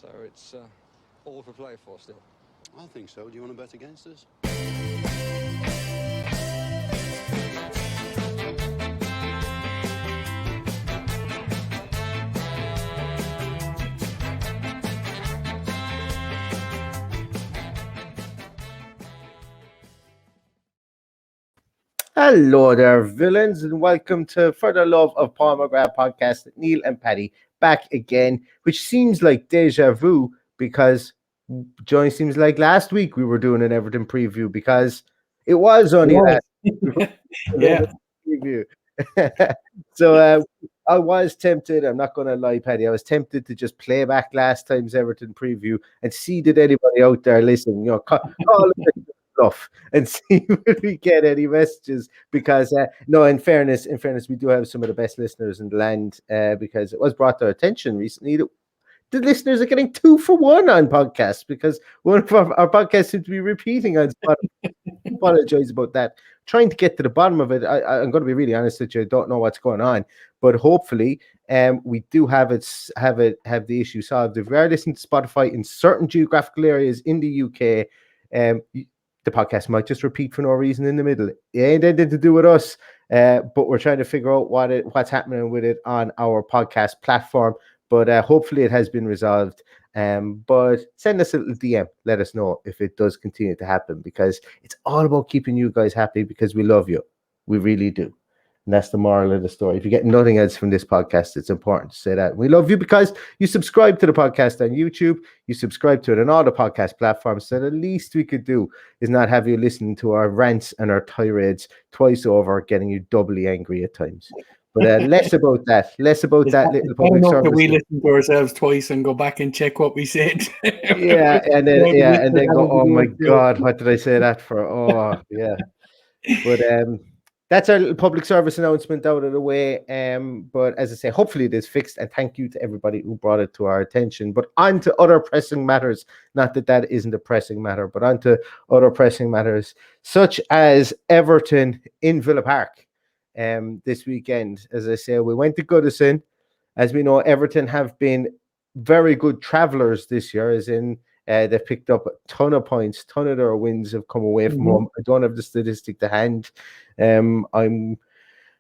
So it's all to play for still. I think so. Do you want to bet against us? Hello there, villains, and welcome to Further Love of Paul McGrath podcast. Neil and Paddy back again, which seems like deja vu because Johnny seems like last week we were doing an Everton preview because it was only last week. Yeah. Preview. So I was tempted, I'm not going to lie, Paddy, I was tempted to just play back last time's Everton preview and see did anybody out there listen, call it stuff and see if we get any messages because no, in fairness we do have some of the best listeners in the land because it was brought to our attention recently that the listeners are getting 2 for 1 on podcasts because one of our podcasts seems to be repeating on Spotify. Apologize about that. Trying to get to the bottom of it. I'm going to be really honest with you. I don't know what's going on, but hopefully we do have the issue solved. If we are listening to Spotify in certain geographical areas in the UK, the podcast might just repeat for no reason in the middle. It ain't anything to do with us, but we're trying to figure out what's happening with it on our podcast platform. But hopefully it has been resolved. But send us a little DM. Let us know if it does continue to happen because it's all about keeping you guys happy because we love you. We really do. And that's the moral of the story. If you get nothing else from this podcast, it's important to say that. We love you because you subscribe to the podcast on YouTube. You subscribe to it on all the podcast platforms. So the least we could do is not have you listening to our rants and our tirades twice over, getting you doubly angry at times. But less about that little public service. We listen to ourselves twice and go back and check what we said. and then go, oh my God, what did I say that for? Oh, yeah. But that's our little public service announcement out of the way. But as I say, hopefully it is fixed. And thank you to everybody who brought it to our attention. But on to other pressing matters. Not that isn't a pressing matter, but on to other pressing matters, such as Everton in Villa Park. This weekend, as I say, we went to Goodison. As we know, Everton have been very good travellers this year, as in they've picked up a ton of points. Ton of their wins have come away from home. I don't have the statistic to hand. I'm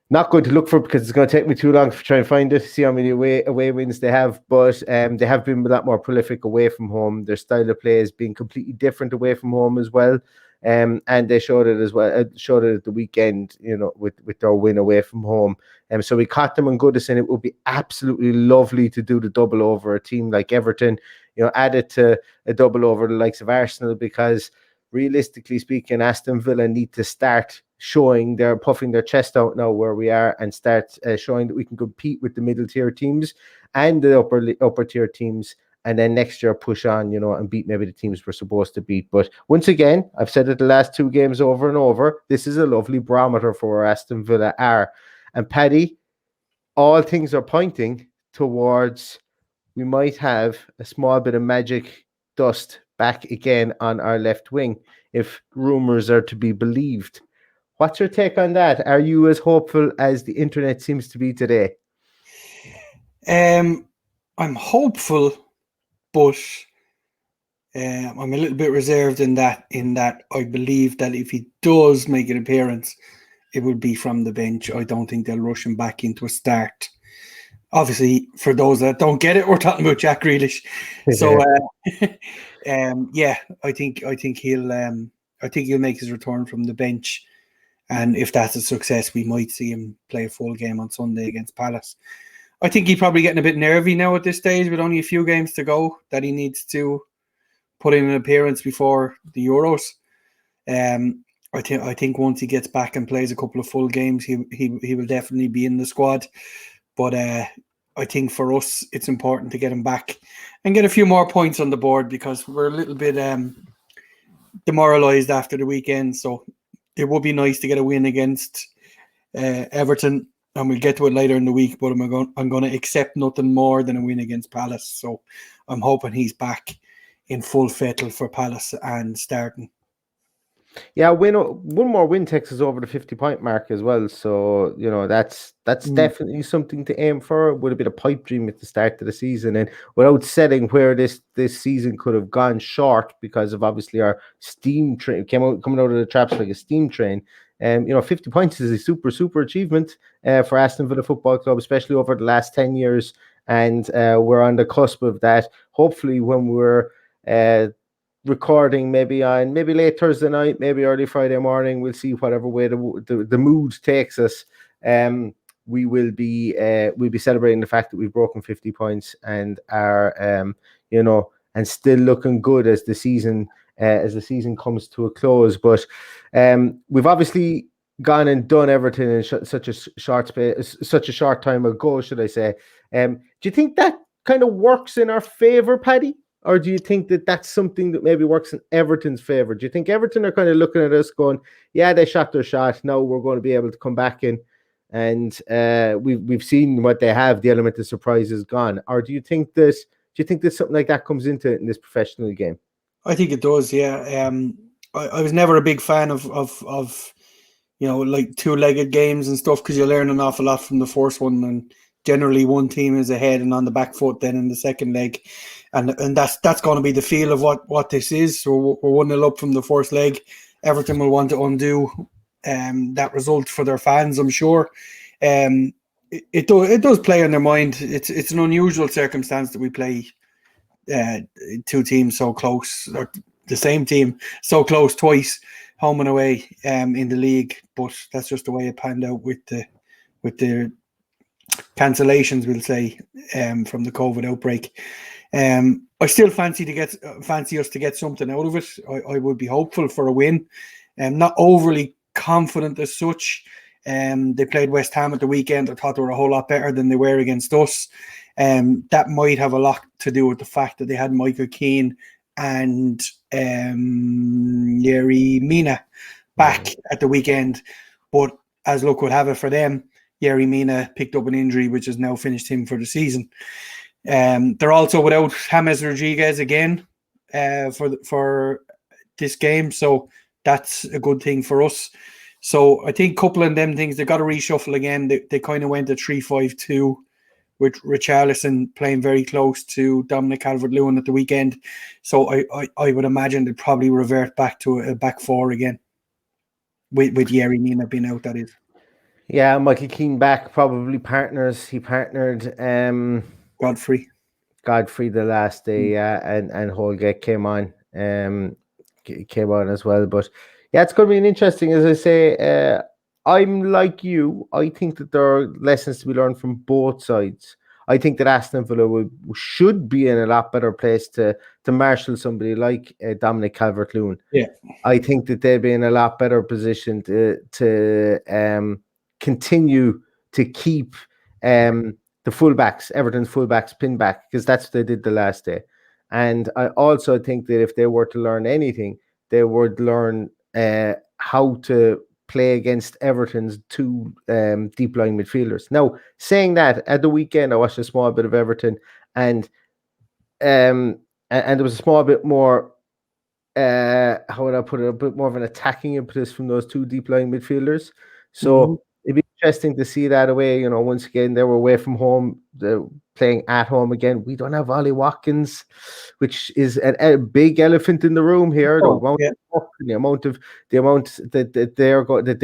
not going to look for it because it's going to take me too long to try and find it, see how many away wins they have. But they have been a lot more prolific away from home. Their style of play has been completely different away from home as well. And they showed it as well. Showed it at the weekend, with their win away from home. So we caught them in Goodison. It would be absolutely lovely to do the double over a team like Everton. Add it to a double over the likes of Arsenal because realistically speaking, Aston Villa need to start showing they're puffing their chest out now where we are and start showing that we can compete with the middle tier teams and the upper tier teams. And then next year push on, and beat maybe the teams we're supposed to beat. But once again, I've said it the last 2 games over and over, this is a lovely barometer for where Aston Villa are. And Paddy, all things are pointing towards we might have a small bit of magic dust back again on our left wing, if rumours are to be believed. What's your take on that? Are you as hopeful as the internet seems to be today? I'm hopeful. But I'm a little bit reserved in that I believe that if he does make an appearance, it will be from the bench. I don't think they'll rush him back into a start. Obviously, for those that don't get it, we're talking about Jack Grealish. So, I think he'll make his return from the bench, and if that's a success, we might see him play a full game on Sunday against Palace. I think he's probably getting a bit nervy now at this stage with only a few games to go that he needs to put in an appearance before the Euros. I think once he gets back and plays a couple of full games, he will definitely be in the squad. But I think for us, it's important to get him back and get a few more points on the board because we're a little bit demoralised after the weekend. So it would be nice to get a win against Everton. And we'll get to it later in the week, but I'm going to accept nothing more than a win against Palace. So I'm hoping he's back in full fettle for Palace and starting. Yeah, one more win takes us over the 50-point mark as well. So, that's definitely something to aim for. It would have been a pipe dream at the start of the season, and without setting where this season could have gone short because of obviously our steam train coming out of the traps like a steam train. 50 points is a super achievement for Aston Villa Football Club, especially over the last 10 years. And we're on the cusp of that. Hopefully, when we're recording maybe late Thursday night, maybe early Friday morning, we'll see whatever way the mood takes us. We will be we'll be celebrating the fact that we've broken 50 points and are and still looking good as the season comes to a close. But we've obviously gone and done Everton in such a short time ago, should I say. Do you think that kind of works in our favor, Paddy? Or do you think that that's something that maybe works in Everton's favor? Do you think Everton are kind of looking at us going, yeah, they shot their shot. Now we're going to be able to come back in, and we've seen what they have. The element of surprise is gone. Or do you think that something like that comes into it in this professional game? I think it does. Yeah. I was never a big fan of like two-legged games and stuff, because you learn an awful lot from the first one, and generally one team is ahead and on the back foot then in the second leg, and that's going to be the feel of what this is. So we're 1-0 up from the first leg. Everton will want to undo that result for their fans, I'm sure. It does play on their mind. It's an unusual circumstance that we play two teams so close, or the same team so close twice, home and away in the league. But that's just the way it panned out with the cancellations, we'll say, from the COVID outbreak. I still fancy us to get something out of it. I would be hopeful for a win. Not overly confident as such. They played West Ham at the weekend. I thought they were a whole lot better than they were against us. That might have a lot to do with the fact that they had Michael Keane and Yerry Mina back at the weekend. But as luck would have it for them, Yerry Mina picked up an injury, which has now finished him for the season. They're also without James Rodriguez again for this game, so that's a good thing for us. So I think coupling them things, they got to reshuffle again. They kind of went to 3-5-2 with Richarlison playing very close to Dominic Calvert-Lewin at the weekend. So I would imagine they'd probably revert back to a back four again with Yerry Mina being out, that is. Yeah, Michael Keane back, probably partners. He partnered Godfrey the last day, and Holgate came on as well. But yeah, it's going to be an interesting, as I say, I'm like you. I think that there are lessons to be learned from both sides. I think that Aston Villa should be in a lot better place to marshal somebody like Dominic Calvert-Lewin. Yeah, I think that they'd be in a lot better position to continue to keep the fullbacks, Everton's fullbacks, pinned back, because that's what they did the last day. And I also think that if they were to learn anything, they would learn how to play against Everton's two deep line midfielders. Now, saying that, at the weekend I watched a small bit of Everton, and there was a small bit more, how would I put it, a bit more of an attacking impetus from those two deep line midfielders. So it'd be interesting to see that away. Once again, they were away from home, playing at home again. We don't have Ollie Watkins, which is a big elephant in the room here. The amount that they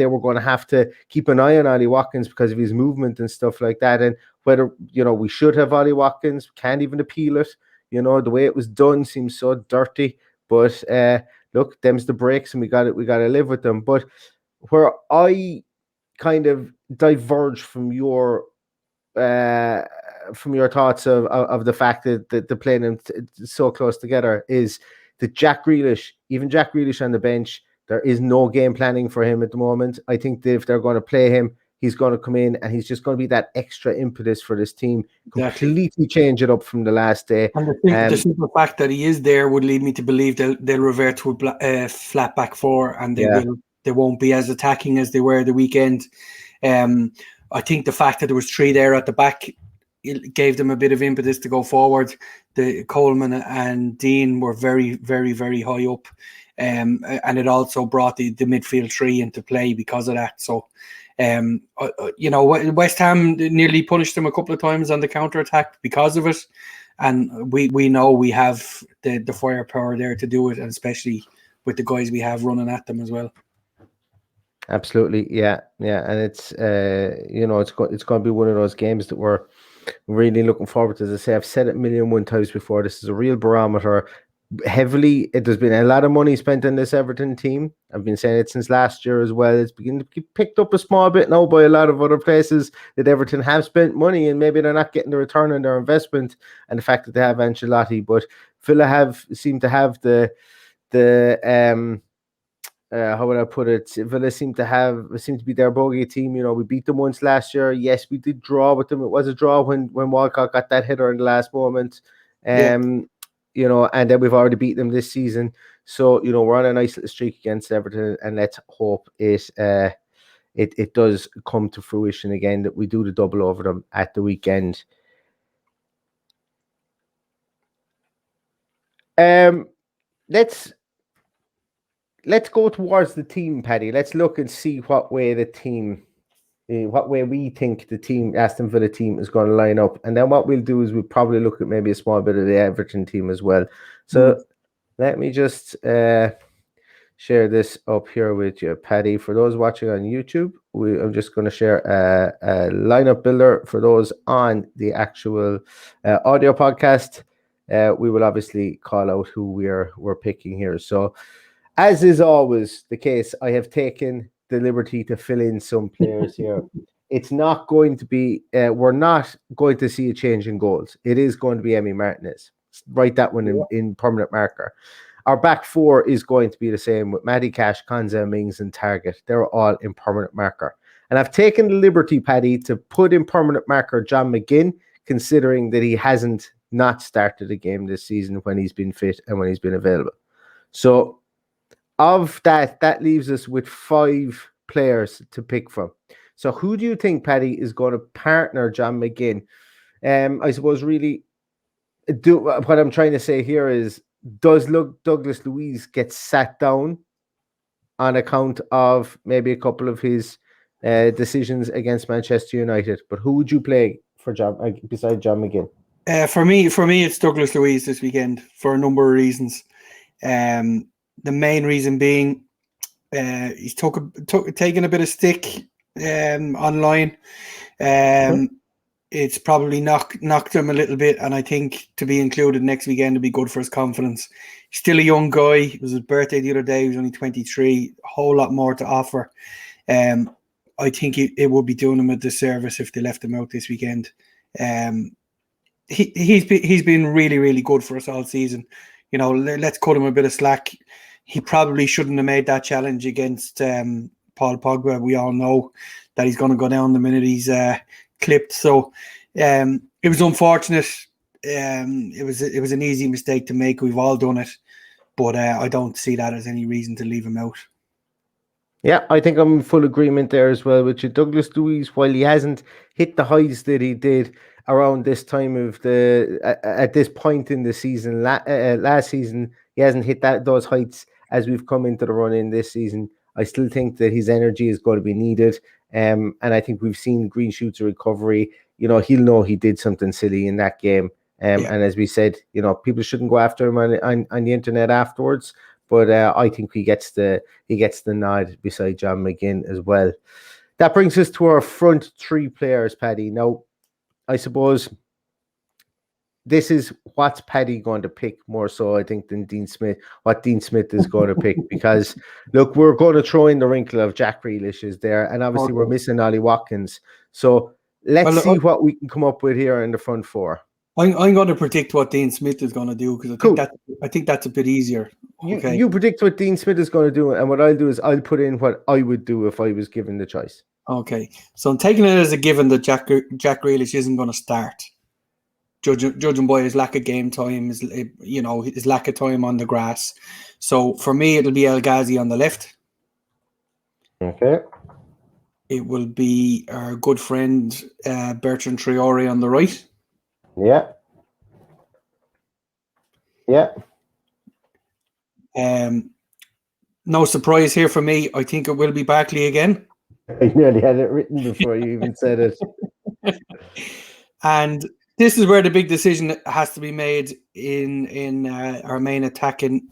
were going to have to keep an eye on Ollie Watkins because of his movement and stuff like that. And whether we should have Ollie Watkins, can't even appeal it. The way it was done seems so dirty. But look, them's the breaks, and we got to live with them. But where I kind of diverge from your thoughts of the fact that they're playing them so close together is that Jack Grealish on the bench, there is no game planning for him at the moment. I think that if they're going to play him, he's going to come in and he's just going to be that extra impetus for this team. Completely change it up from the last day. And I think the simple fact that he is there would lead me to believe they'll revert to a flat back four, and they won't be as attacking as they were the weekend. I think the fact that there was three there at the back, it gave them a bit of impetus to go forward. The Coleman and Dean were very, very, very high up. and it also brought the midfield three into play because of that. So, West Ham nearly punished them a couple of times on the counter attack because of it, and we know we have the firepower there to do it, and especially with the guys we have running at them as well. Absolutely, yeah, and it's it's going to be one of those games that we're really looking forward to. As I say, I've said it 1,000,001 times before. This is a real barometer. There's been a lot of money spent on this Everton team. I've been saying it since last year as well. It's beginning to get picked up a small bit now by a lot of other places that Everton have spent money, and maybe they're not getting the return on their investment. And the fact that they have Ancelotti, but Villa seem to have the how would I put it? Villa seem to be their bogey team. We beat them once last year. Yes, we did draw with them. It was a draw when Walcott got that header in the last moment. And then we've already beat them this season. So, we're on a nice little streak against Everton, and let's hope it does come to fruition again, that we do the double over them at the weekend. Let's go towards the team, Paddy. Let's look and see what way we think the Aston Villa team is going to line up. And then what we'll do is we'll probably look at maybe a small bit of the Everton team as well. So let me just share this up here with you, Paddy. For those watching on YouTube, I'm just going to share a lineup builder. For those on the actual audio podcast, we will obviously call out who we're picking here. So, as is always the case, I have taken the liberty to fill in some players here. It's not going to be, we're not going to see a change in goals. It is going to be Emi Martinez. Write that one in permanent marker. Our back four is going to be the same with Matty Cash, Konza, Mings, and Target. They're all in permanent marker. And I've taken the liberty, Paddy, to put in permanent marker John McGinn, considering that he hasn't not started a game this season when he's been fit and when he's been available. So, of that leaves us with 5 players to pick from. So who do you think, Paddy, is going to partner John McGinn? I suppose really what I'm trying to say here is, does Douglas Luiz get sat down on account of maybe a couple of his decisions against Manchester United? But who would you play for John besides John McGinn? For me, it's Douglas Luiz this weekend for a number of reasons. The main reason being he's taken a bit of stick online. It's probably knocked him a little bit, and I think to be included next weekend would be good for his confidence. He's still a young guy. It was his birthday the other day. He was only 23. A whole lot more to offer. I think it would be doing him a disservice if they left him out this weekend. He's been really, really good for us all season. Let's cut him a bit of slack. He probably shouldn't have made that challenge against Paul Pogba. We all know that he's going to go down the minute he's clipped. So it was unfortunate. It was an easy mistake to make. We've all done it, but I don't see that as any reason to leave him out. Yeah, I think I'm in full agreement there as well with you. Douglas Luiz, while he hasn't hit the heights that he did around this time of at this point in the season, last season, he hasn't hit those heights as we've come into the run in this season. I still think that his energy is going to be needed. And I think we've seen green shoots of recovery. He'll know he did something silly in that game. And as we said, people shouldn't go after him on the internet afterwards. But I think he gets the nod beside John McGinn as well. That brings us to our front 3 players, Paddy. Now, I suppose this is what's Paddy going to pick more so, I think, than Dean Smith. What Dean Smith is going to pick, because look, we're going to throw in the wrinkle of Jack Grealish is there, and obviously we're missing Ollie Watkins. So let's see what we can come up with here in the front 4. I'm going to predict what Dean Smith is going to do, because I think that's a bit easier. Okay. You predict what Dean Smith is going to do, and what I'll do is I'll put in what I would do if I was given the choice. Okay, so I'm taking it as a given that Jack Grealish isn't going to start. Judging by his lack of game time, his lack of time on the grass. So for me, it'll be El Ghazi on the left. Okay. It will be our good friend Bertrand Traore on the right. Yeah. Yeah. No surprise here for me. I think it will be Barkley again. I nearly had it written before you even said it. And this is where the big decision has to be made in our main attacking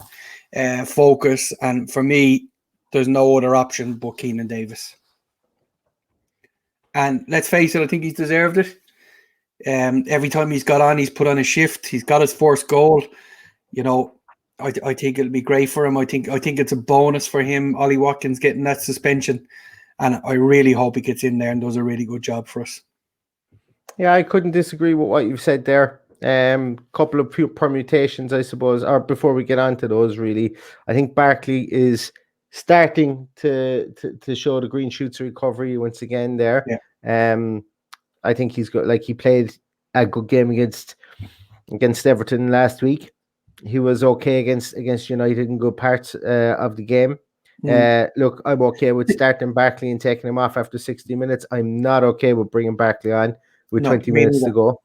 focus. And for me, there's no other option but Keenan Davis. And let's face it, I think he's deserved it. Every time he's got on, he's put on a shift. He's got his first goal. You know, I think it'll be great for him. I think it's a bonus for him. Ollie Watkins getting that suspension, and I really hope he gets in there and does a really good job for us. Yeah, I couldn't disagree with what you've said there. Couple of permutations, I suppose. Or before we get on to those, really, I think Barkley is starting to show the green shoots of recovery once again. There, I think he's got he played a good game against Everton last week. He was okay against United in good parts of the game. Look, I'm okay with starting Barkley and taking him off after 60 minutes. I'm not okay with bringing Barkley on with 20 minutes to go.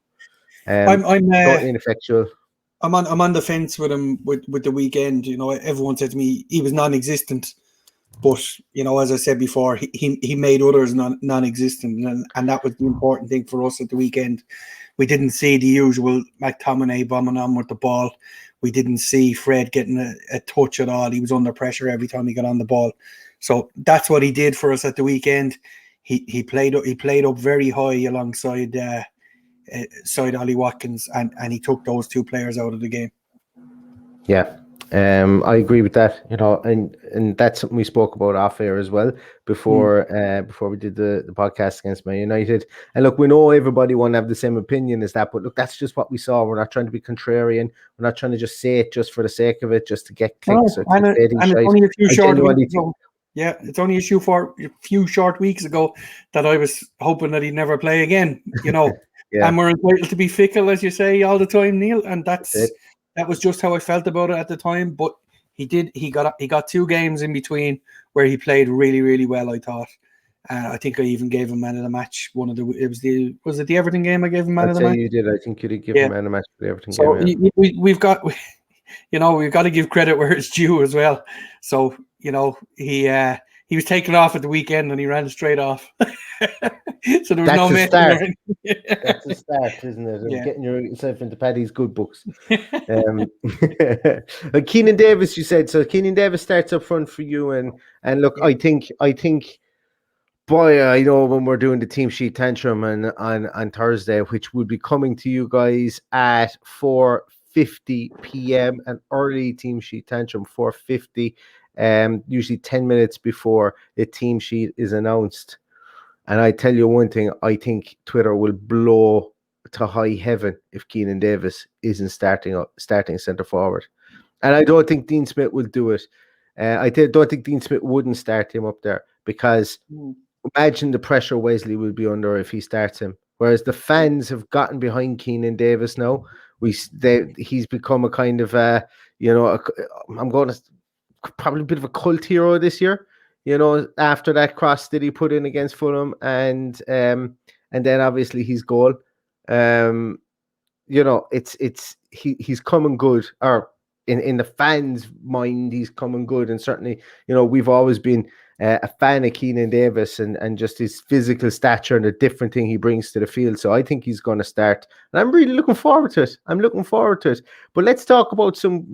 I'm totally ineffectual. I'm on the fence with him with the weekend. You know, everyone said to me he was non-existent, but you know, as I said before, he made others non-existent, and that was the important thing for us at the weekend. We didn't see the usual McTominay bombing on with the ball. We didn't see Fred getting a touch at all. He was under pressure every time he got on the ball. So that's what he did for us at the weekend. He played up very high alongside Ollie Watkins, and he took those two players out of the game. Yeah, I agree with that. You know, and that's something we spoke about off air as well before we did the podcast against Man United. And look, we know everybody won't have the same opinion as that, but look, that's just what we saw. We're not trying to be contrarian. We're not trying to just say it just for the sake of it, just to get clicks or it's only a few short weeks ago. Yeah, it's only a few short weeks ago that I was hoping that he'd never play again. You know, and we're entitled to be fickle, as you say, all the time, Neil. And that was just how I felt about it at the time. But he got 2 games in between where he played really, really well, I thought. I think I even gave him man of the match. Was it the Everton game I gave him man of the match? You did. I think you did give him man of the match for the Everton game. So we've got to give credit where it's due as well. So, you know, he was taken off at the weekend and he ran straight off. So there was no start. That's a start, isn't it? Yeah. Getting yourself into Paddy's good books. Keenan Davis, you said. So Keenan Davis starts up front for you, and look, I think, boy, I know when we're doing the team sheet tantrum on Thursday, which will be coming to you guys at 4:50 p.m. an early team sheet tantrum, 4:50. Usually 10 minutes before the team sheet is announced. And I tell you one thing, I think Twitter will blow to high heaven if Keenan Davis isn't starting centre forward. And I don't think Dean Smith will do it. I don't think Dean Smith wouldn't start him up there, because imagine the pressure Wesley will be under if he starts him. Whereas the fans have gotten behind Keenan Davis now. He's become a kind of I'm going to probably a bit of a cult hero this year. You know, after that cross that he put in against Fulham, and then obviously his goal. You know, he's coming good, or in the fans' mind, he's coming good, and certainly, you know, we've always been a fan of Keenan Davis and just his physical stature and the different thing he brings to the field. So I think he's going to start, and I'm really looking forward to it. But let's talk about some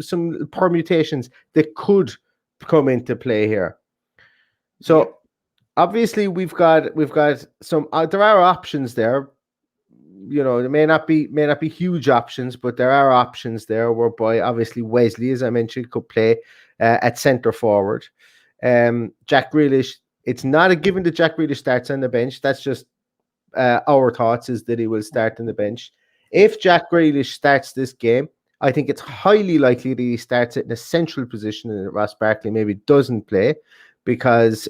permutations that could come into play here. So obviously we've got some. There are options there. You know, there may not be huge options, but there are options there whereby obviously Wesley, as I mentioned, could play at centre forward. Jack Grealish. It's not a given that Jack Grealish starts on the bench. That's just our thoughts, is that he will start on the bench. If Jack Grealish starts this game, I think it's highly likely that he starts it in a central position and that Ross Barkley maybe doesn't play, because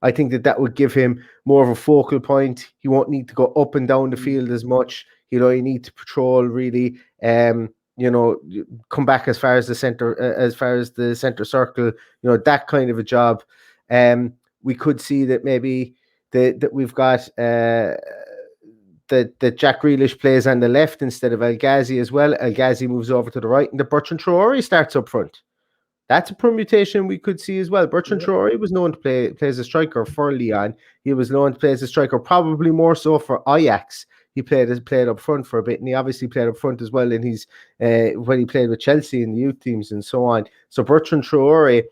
I think that would give him more of a focal point. He won't need to go up and down the field as much. You know, he need to patrol really. You know, come back as far as the center circle. You know, that kind of a job. We could see that maybe that we've got that Jack Grealish plays on the left instead of El Ghazi as well. El Ghazi moves over to the right, and the Bertrand Traore starts up front. That's a permutation we could see as well. Bertrand Traore was known to play as a striker for Lyon. He was known to play as a striker, probably more so for Ajax. He played up front for a bit, and he obviously played up front as well in his when he played with Chelsea in the youth teams and so on. So Bertrand Traore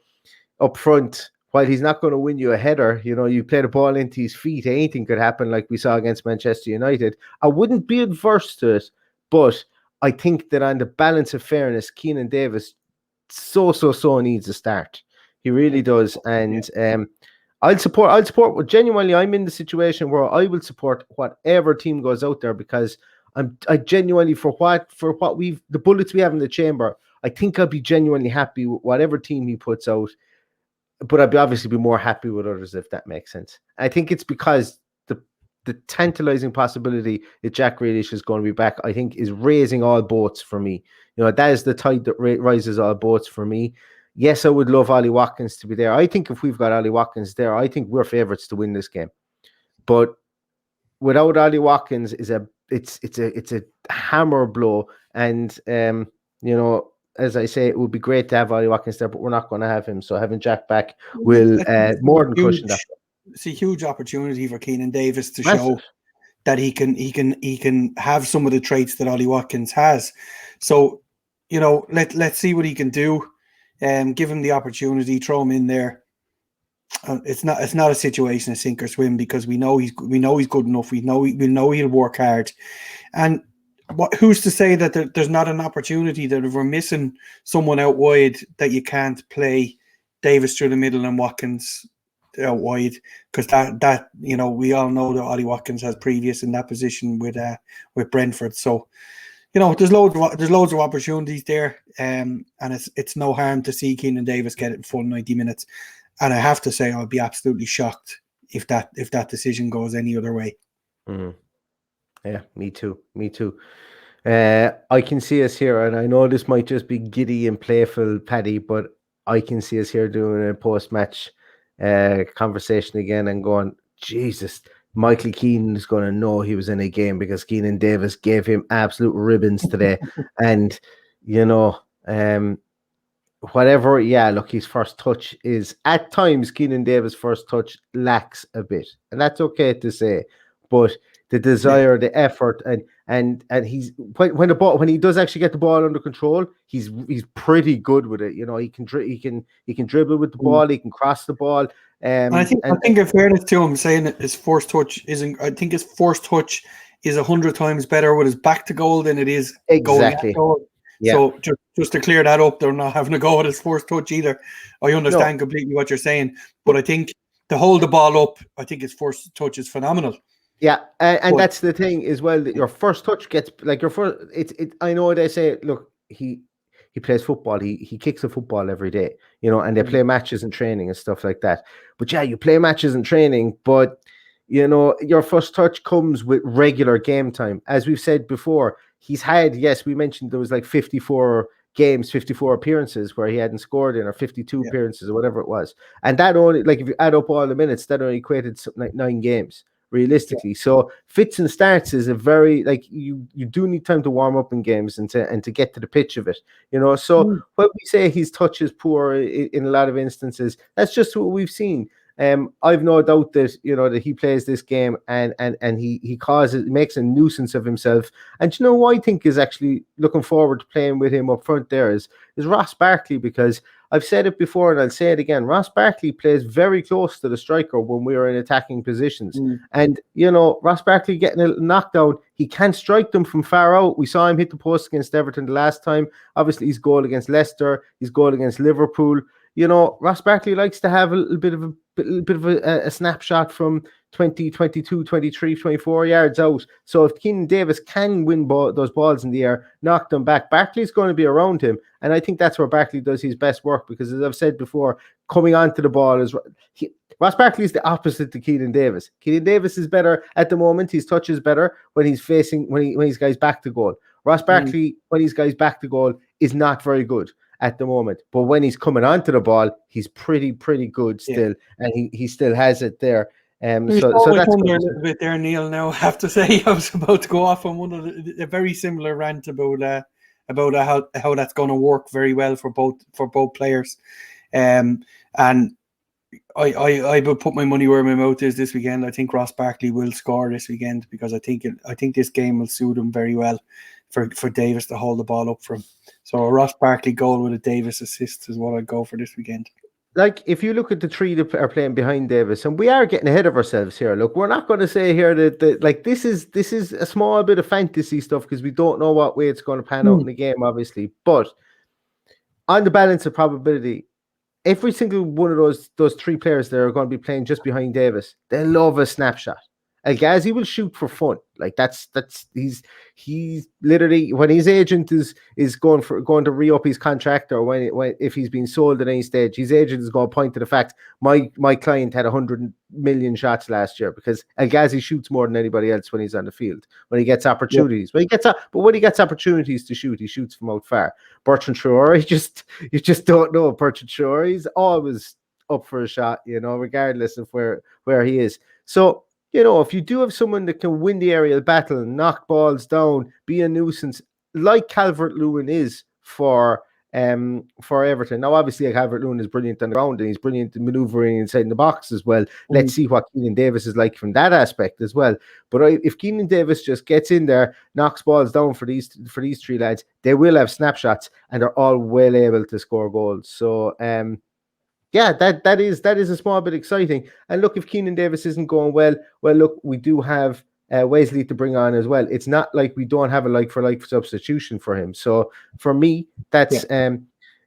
up front, while he's not going to win you a header, you play the ball into his feet, anything could happen, like we saw against Manchester United. I wouldn't be adverse to it, but I think that on the balance of fairness, Keenan Davis so needs a start. He really does, and I'll support. Genuinely, I'm in the situation where I will support whatever team goes out there, because I genuinely for what the bullets we have in the chamber, I think I'll be genuinely happy with whatever team he puts out. But I'd obviously be more happy with others, if that makes sense. I think it's because the tantalizing possibility that Jack Grealish is going to be back, I think, is raising all boats for me. That is the tide that rises all boats for me. Yes, I would love Ollie Watkins to be there. I think if we've got Ollie Watkins there, I think we're favourites to win this game. But without Ollie Watkins, it's a hammer blow. And as I say, it would be great to have Ollie Watkins there, but we're not going to have him. So having Jack back will more than cushion that. It's a huge opportunity for Keenan Davis to show that he can have some of the traits that Ollie Watkins has. So, let's see what he can do. Give him the opportunity, throw him in there. It's not a situation of sink or swim, because we know he's good enough. We know he'll work hard. And who's to say that there's not an opportunity that if we're missing someone out wide, that you can't play Davis through the middle and Watkins out wide, because that we all know that Ollie Watkins has previous in that position with Brentford. So there's loads of opportunities there, and it's no harm to see Keenan Davis get it full 90 minutes. And I have to say, I'll be absolutely shocked if that decision goes any other way. Yeah, me too. I can see us here, and I know this might just be giddy and playful, Paddy, but I can see us here doing a post-match conversation again and going, Jesus, Michael Keane is going to know he was in a game, because Keenan Davis gave him absolute ribbons today. And, whatever, look, his first touch is, at times, Keenan Davis' first touch lacks a bit. And that's okay to say. But the desire, the effort, and he's when he does actually get the ball under control, he's pretty good with it. He can dribble with the ball, he can cross the ball. And I think in fairness to him, saying that his first touch isn't. I think his first touch is 100 times better with his back to goal than it is exactly. Going at goal. Yeah. So just to clear that up, they're not having a go at his first touch either. I understand completely what you're saying, but I think to hold the ball up, I think his first touch is phenomenal. Yeah, and that's the thing as well, that your first touch gets like your first. I know they say, look, he plays football. He kicks a football every day, and they play matches and training and stuff like that. But yeah, you play matches and training, but your first touch comes with regular game time. As we've said before, he's had, yes, we mentioned there was like 54 games, 54 appearances where he hadn't scored in, or 52 appearances or whatever it was. And that only, like, if you add up all the minutes, that only equated something like 9 games. Realistically, so fits and starts is a very, like, you do need time to warm up in games and to get to the pitch of it, So when we say his touch is poor in a lot of instances, that's just what we've seen. I've no doubt that that he plays this game and he makes a nuisance of himself. And who I think is actually looking forward to playing with him up front there is Ross Barkley, because I've said it before and I'll say it again. Ross Barkley plays very close to the striker when we are in attacking positions. And, Ross Barkley getting a knockdown, he can't strike them from far out. We saw him hit the post against Everton the last time. Obviously, his goal against Leicester, his goal against Liverpool. Ross Barkley likes to have a little bit of a snapshot from 20, 22, 23, 24 yards out. So if Keenan Davis can win those balls in the air, knock them back, Barkley's going to be around him. And I think that's where Barkley does his best work, because as I've said before, coming onto the ball Ross Barkley is the opposite to Keenan Davis. Keenan Davis is better at the moment. His touch is better when he's guys back to goal. Ross Barkley, when he's guys back to goal, is not very good at the moment, but when he's coming onto the ball, he's pretty good still, and he still has it there. So that's a little bit there, Neil. Now I have to say, I was about to go off on a very similar rant about about how that's going to work very well for both players. And I would put my money where my mouth is this weekend. I think Ross Barkley will score this weekend because I think this game will suit him very well for Davis to hold the ball up for him. So a Ross Barkley goal with a Davis assist is what I'd go for this weekend. Like, if you look at the three that are playing behind Davis, and we are getting ahead of ourselves here. Look, we're not going to say here that like this is a small bit of fantasy stuff because we don't know what way it's going to pan out in the game, obviously. But on the balance of probability, every single one of those three players that are going to be playing just behind Davis, they love a snapshot. El Ghazi will shoot for fun. Like that's he's literally, when his agent is going to re-up his contract, or when if he's been sold at any stage, his agent is going to point to the fact my client had 100 million shots last year, because El Ghazi shoots more than anybody else when he's on the field, when he gets opportunities. Yeah. When he gets opportunities to shoot, he shoots from out far. Bertrand Traore, you just don't know. Bertrand Traore, he's always up for a shot, regardless of where he is. So, if you do have someone that can win the aerial battle, knock balls down, be a nuisance, like Calvert-Lewin is for Everton. Now, obviously, Calvert-Lewin is brilliant on the ground, and he's brilliant in manoeuvring inside the box as well. Let's see what Keenan Davis is like from that aspect as well. But if Keenan Davis just gets in there, knocks balls down for these three lads, they will have snapshots, and they're all well able to score goals. So, yeah, that is a small bit exciting. And look, if Keenan Davis isn't going well, look, we do have Wesley to bring on as well. It's not like we don't have a like-for-like substitution for him. So for me, that's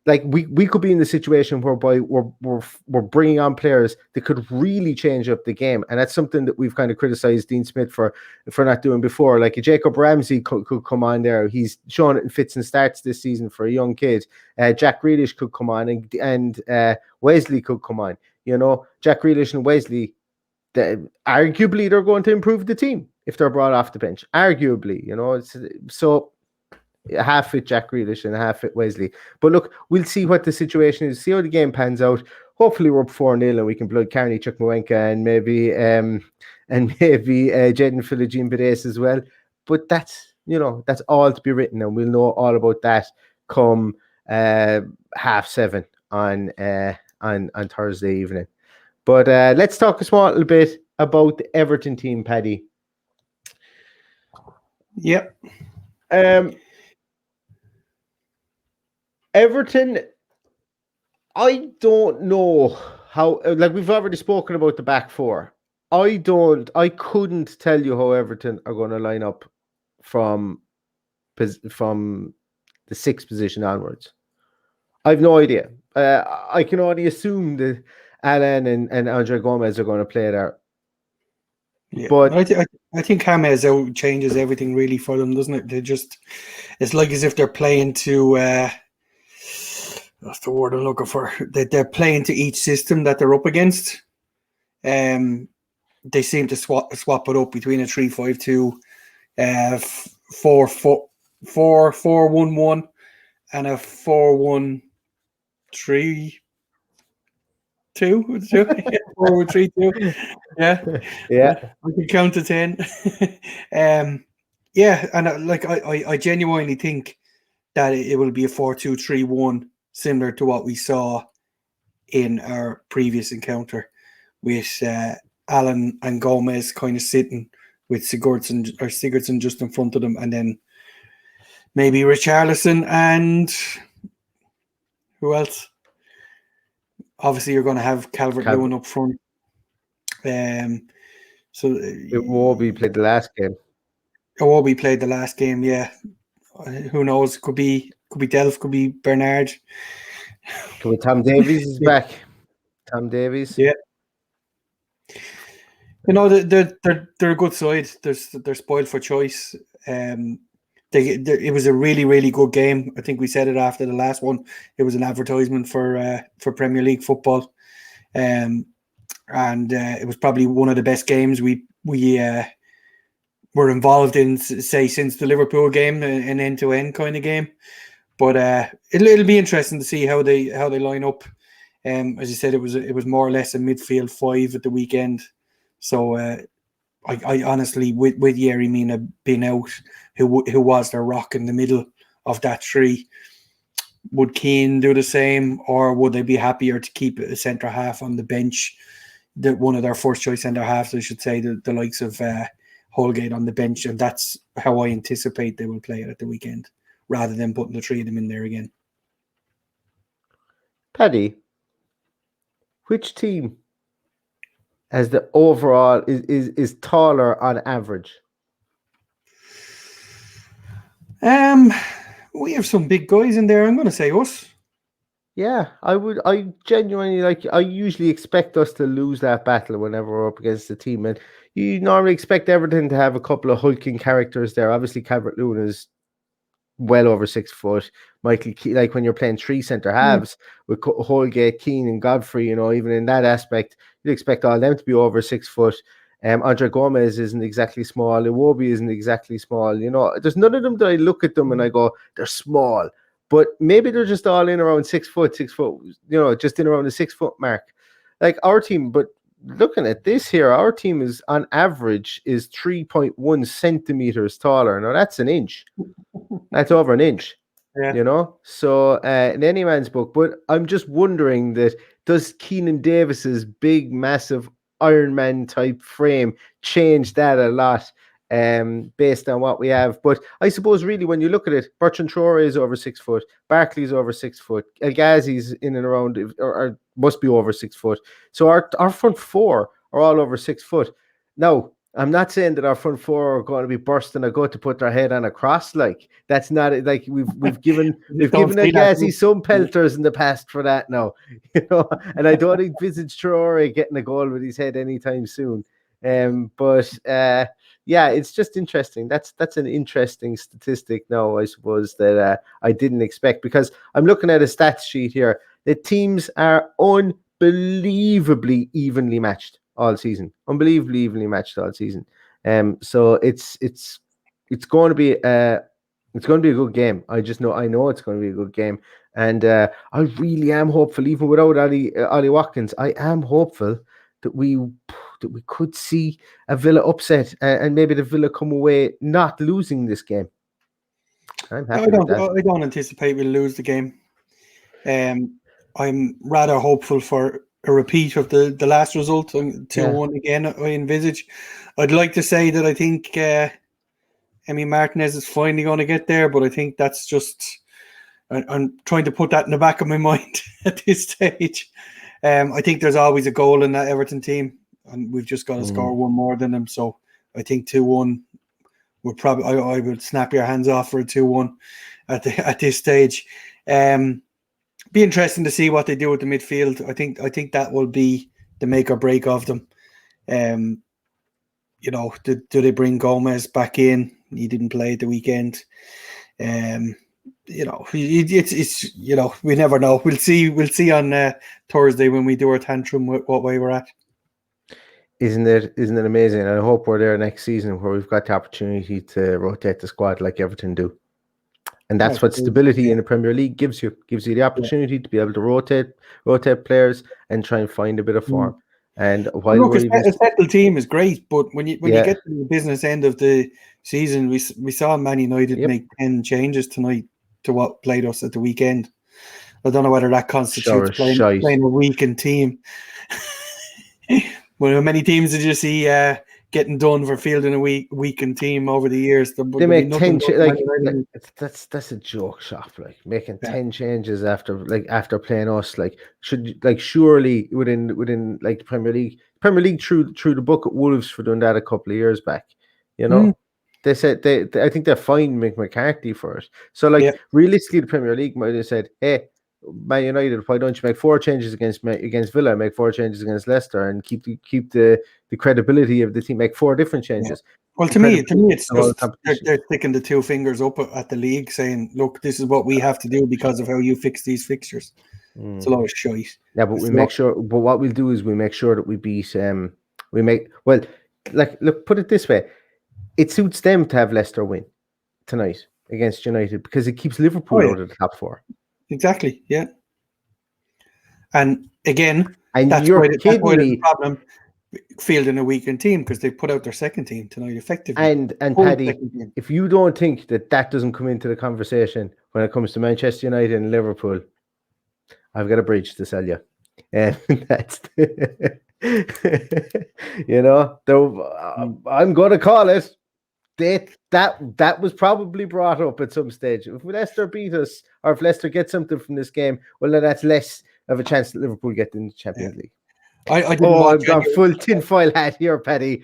like we could be in the situation whereby we're bringing on players that could really change up the game, and that's something that we've kind of criticized Dean Smith for not doing before. Like a Jacob Ramsey could come on there. He's shown it in fits and starts this season for a young kid. Jack Grealish could come on, and Wesley could come on. Jack Grealish and Wesley, arguably they're going to improve the team if they're brought off the bench. Arguably, so half fit Jack Grealish and half fit Wesley. But look, we'll see what the situation is, see how the game pans out. Hopefully we're up 4-0 and we can blood Carney Chukwuemeka and maybe Jaden Philogene as well. But that's all to be written, and we'll know all about that come 7:30 on Thursday evening. But let's talk a small little bit about the Everton team, Paddy. Yep. Everton, I don't know how, like we've already spoken about the back four. I couldn't tell you how Everton are going to line up from the sixth position onwards. I've no idea. I can only assume that Alan and Andre Gomez are going to play there. Yeah, but I think James out changes everything really for them, doesn't it? It's like as if they're playing to that's the word I'm looking for. They're playing to each system that they're up against. They seem to swap it up between a 3-5-2, 4-4-1-1, and a 4-1-3-2. 4-3-2. Yeah. I can count to 10. Yeah, and I genuinely think that it will be a 4-2-3-1, similar to what we saw in our previous encounter with Alan and Gomez kind of sitting with Sigurdsson just in front of them, and then maybe Richarlison and who else? Obviously, you're going to have Calvert-Lewin up front. So Iwobi played the last game. Iwobi played the last game. Yeah, who knows? Could be Delph, could be Bernard. Tom Davies is back. Tom Davies. Yeah. They're a good side. They're spoiled for choice. It was a really, really good game. I think we said it after the last one. It was an advertisement for Premier League football, and it was probably one of the best games we were involved in, say, since the Liverpool game, an end-to-end kind of game. But it'll be interesting to see how they line up. As you said, it was more or less a midfield five at the weekend. So I honestly, with Yerry Mina being out, who was their rock in the middle, of that three. Would Keane do the same, or would they be happier to keep a centre half on the bench? One of their first choice centre halves, I should say, the likes of Holgate on the bench, and that's how I anticipate they will play it at the weekend, rather than putting the three of them in there again. Paddy, which team as the overall is taller on average? We have some big guys in there. I'm going to say us. Yeah, I genuinely I usually expect us to lose that battle whenever we're up against the team. And you normally expect Everton to have a couple of hulking characters there. Obviously, Calvert-Lewin is well over 6 foot. Michael Keane, like when you're playing three centre halves with Holgate, Keane, and Godfrey, even in that aspect, you'd expect all them to be over 6 foot. Andre Gomez isn't exactly small. Iwobi isn't exactly small. There's none of them that I look at them and I go, they're small. But maybe they're just all in around 6 foot, just in around the 6 foot mark. Like our team, but looking at this here, our team is on average is 3.1 centimeters taller. Now that's an inch. That's over an inch. Yeah. So in any man's book. But I'm just wondering that does Keenan Davis's big, massive Iron Man type frame change that a lot based on what we have? But I suppose really when you look at it, Bertrand Traore is over 6 foot, Barkley's over 6 foot, El Ghazi's in and around or must be over 6 foot. So our front four are all over 6 foot. Now, I'm not saying that our front four are going to be bursting a gut to put their head on a cross. Like that's not it. Like we've given El Ghazi some pelters in the past for that now, and I don't envisage Traore getting a goal with his head anytime soon. But it's just interesting. That's an interesting statistic now, I suppose, that I didn't expect, because I'm looking at a stats sheet here. The teams are unbelievably evenly matched all season. Unbelievably evenly matched all season. So it's going to be a good game. I know it's going to be a good game, and I really am hopeful. Even without Ollie Watkins, I am hopeful that we could see a Villa upset and maybe the Villa come away not losing this game. I'm happy with that. I don't anticipate we'll lose the game. I'm rather hopeful for a repeat of the last result, 2-1 again. I envisage. I'd like to say that I think Emi Martinez is finally going to get there, but I think that's just I'm trying to put that in the back of my mind at this stage. I think there's always a goal in that Everton team, and we've just got to score one more than them. So I think 2-1 would probably I would snap your hands off for a 2-1 at this stage. Be interesting to see what they do with the midfield. I think that will be the make or break of them. Do they bring Gomez back in? He didn't play at the weekend. It's we never know. We'll see on Thursday when we do our tantrum what way we're at. Isn't it amazing? I hope we're there next season where we've got the opportunity to rotate the squad like Everton do. And that's what stability in the Premier League gives you. Gives you the opportunity to be able to rotate players and try and find a bit of form. And while a settled team is great, but when you get to the business end of the season, we saw Man United make 10 changes tonight to what played us at the weekend. I don't know whether that constitutes playing a weakened team. Well, how many teams did you see getting done for fielding a weakened team over the years? They make 10 that's a joke shop. Like making 10 changes after playing us. Surely within like the Premier League through the book at Wolves for doing that a couple of years back. They said I think they fined Mick McCarthy for it. So realistically, the Premier League might have said, "Hey, Man United, why don't you make 4 changes against Villa, make 4 changes against Leicester, and keep the credibility of the team, make 4 different changes." Well, to me, it's just they're sticking the 2 fingers up at the league, saying, "Look, this is what we have to do because of how you fix these fixtures." It's a lot of shite. Yeah, but make sure. But what we'll do is we make sure that we beat. Look, put it this way: it suits them to have Leicester win tonight against United because it keeps Liverpool out of the top 4. Exactly, yeah. And again, that's the problem. fielding a weakened team because they put out their second team tonight effectively. And Paddy, if you don't think that doesn't come into the conversation when it comes to Manchester United and Liverpool, I've got a bridge to sell you. And that's I'm going to call it. That was probably brought up at some stage. If Leicester beat us, or if Leicester gets something from this game, well, then that's less of a chance that Liverpool get in the Champions League. I've got full tinfoil hat here, Paddy.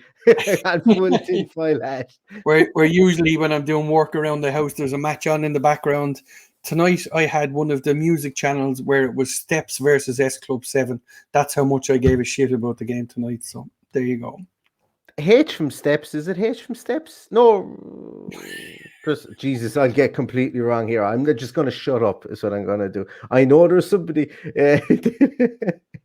I've full tinfoil hat. Where usually when I'm doing work around the house, there's a match on in the background. Tonight, I had one of the music channels where it was Steps versus S Club 7. That's how much I gave a shit about the game tonight. So there you go. H from Steps. Is it H from Steps? No. Jesus, I'll get completely wrong here. I'm just going to shut up is what I'm going to do. I know there's somebody.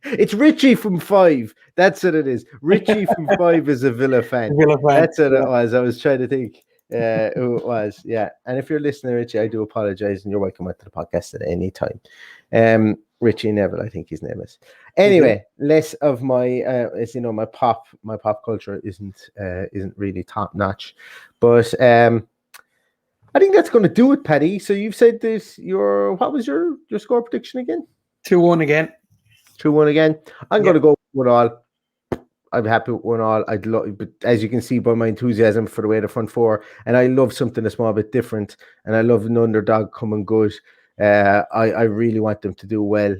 It's Richie from 5. That's what it is. Richie from 5 is a Villa fan. That's what it was. I was trying to think who it was. Yeah. And if you're listening, Richie, I do apologize, and you're welcome onto the podcast at any time. Richie Neville, I think his name is. Anyway, less of my, as you know, my pop culture isn't really top notch, but I think that's going to do it, Paddy. So you've said this. What was your score prediction again? 2-1 again. 2-1 again. I'm going to go 1-1. I'm happy with 1-1. I'd love, but as you can see by my enthusiasm for the way the front four, and I love something a small bit different, and I love an underdog coming good. I really want them to do well.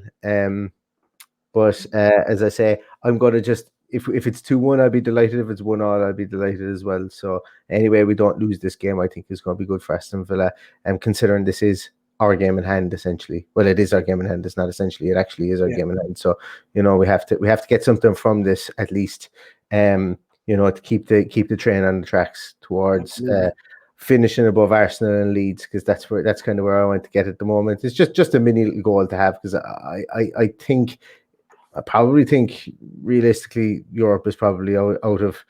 But as I say, I'm going to just, if it's 2-1, I'll be delighted. If it's 1-1, I'll be delighted as well. So anyway, we don't lose this game, I think is going to be good for Aston Villa. And considering this is our game in hand, essentially. Well, it is our game in hand. It's not essentially. It actually is our game in hand. So we have to get something from this at least. To keep the train on the tracks towards finishing above Arsenal and Leeds, because that's kind of where I want to get at the moment. It's just a mini little goal to have, because I probably think realistically Europe is probably out of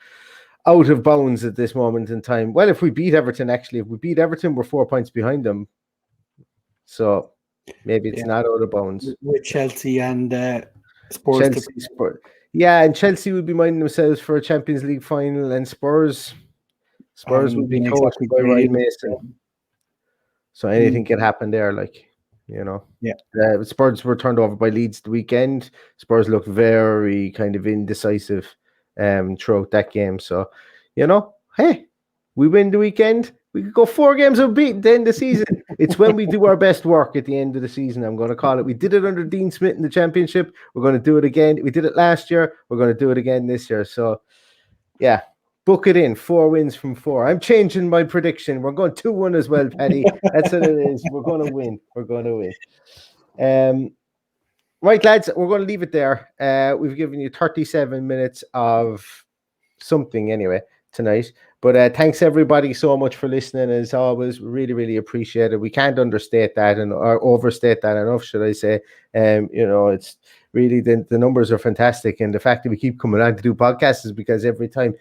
bounds at this moment in time. Well, if we beat Everton, we're 4 points behind them. So maybe it's not out of bounds. With Chelsea and Spurs. Yeah, and Chelsea would be minding themselves for a Champions League final, and Spurs would be coached by Ryan Mason. So anything can happen there, Spurs were turned over by Leeds the weekend. Spurs looked very kind of indecisive throughout that game. So, hey, we win the weekend, we could go 4 games unbeaten at the end of the season. It's when we do our best work at the end of the season, I'm going to call it. We did it under Dean Smith in the Championship. We're going to do it again. We did it last year. We're going to do it again this year. So, yeah. Book it in. 4 wins from 4. I'm changing my prediction. We're going 2-1 as well, Paddy. That's what it is. We're going to win. Right, lads, we're going to leave it there. We've given you 37 minutes of something anyway tonight. But thanks everybody so much for listening. As always, really, really appreciate it. We can't understate that or overstate that enough, should I say. It's really the numbers are fantastic, and the fact that we keep coming on to do podcasts is because every time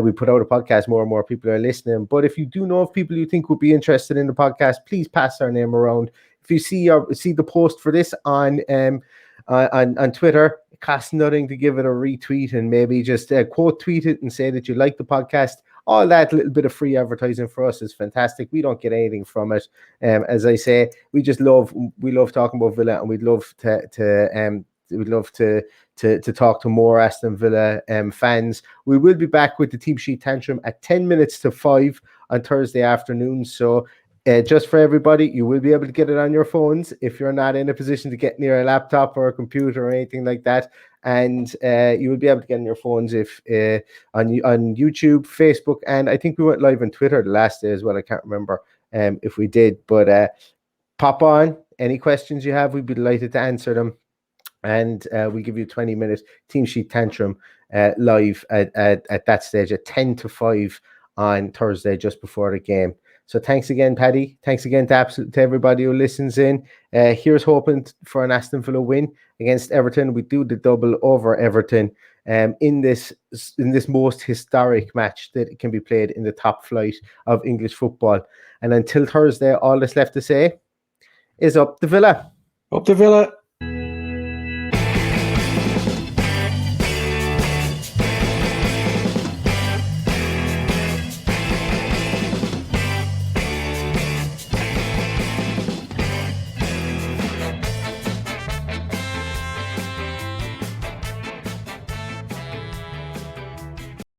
we put out a podcast, more and more people are listening. But if you do know of people you think would be interested in the podcast, please pass our name around. If you see the post for this on Twitter, it costs nothing to give it a retweet and maybe just quote tweet it and say that you like the podcast. All that little bit of free advertising for us is fantastic. We don't get anything from it. As I say, we love talking about Villa, and we'd love to talk to more Aston Villa fans. We will be back with the Team Sheet Tantrum at 10 minutes to 5 on Thursday afternoon. So just for everybody, you will be able to get it on your phones if you're not in a position to get near a laptop or a computer or anything like that. And you will be able to get on your phones if on YouTube, Facebook, and I think we went live on Twitter the last day as well. I can't remember if we did, but pop on. Any questions you have, we'd be delighted to answer them. And we give you a 20-minute Team Sheet Tantrum live at that stage at 10 to 5 on Thursday, just before the game. So thanks again, Paddy. Thanks again to everybody who listens in. Here's hoping for an Aston Villa win against Everton. We do the double over Everton in this most historic match that can be played in the top flight of English football. And until Thursday, all that's left to say is up the Villa. Up the Villa.